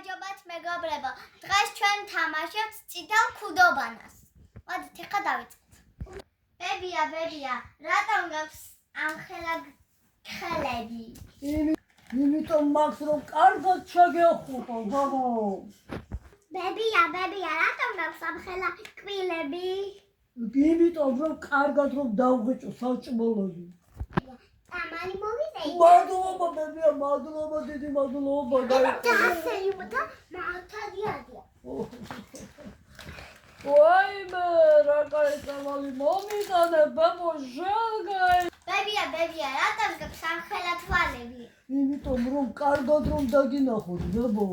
გამარჯობათ მეგობრებო. დღეს ჩვენ თამაშობთ წითელ ქუდობანას. მოდით ახლა დავიწყოთ. ბებია, რატომ გაქვს ამხელა ხელები? იმიტომ მაქვს რომ კარგად შეგეხუპო, ბაბო. ბებია, რატომ გაქვს ამხელა კბილები? იმიტომ რომ კარგად რომ დავღეჭო საჭმელები. ამალი მოვიდე. მადლობა ბებია, მადლობა დიდი მადლობა. დაასეიმდა მართადიადია. ვაიმე, რა კაი წამალი მომიტანე, ბაბო, ჟალგაი. ბებია, რატომ გაქვს ამხელა თვალები? იმიტომ რომ კარგად რომ დაგინახოთ, ბაბო.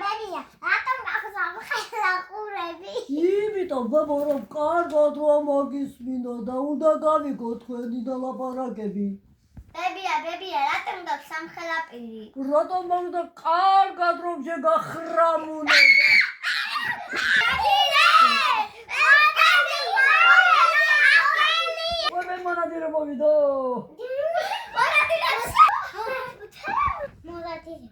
ბებია, რატომ გაქვს ამხელა ყურები? იმიტომ ბაბო რომ კარგად რომ მოგისმინო და უნდა გავიგო თქვენი დალაპარაკები. ბებია, რატომ გაქვს ამხელა პირი? რატომ უნდა კარგად რომ შეგახრამუნე და ვები მონადირე მოვიდო. მონადირე.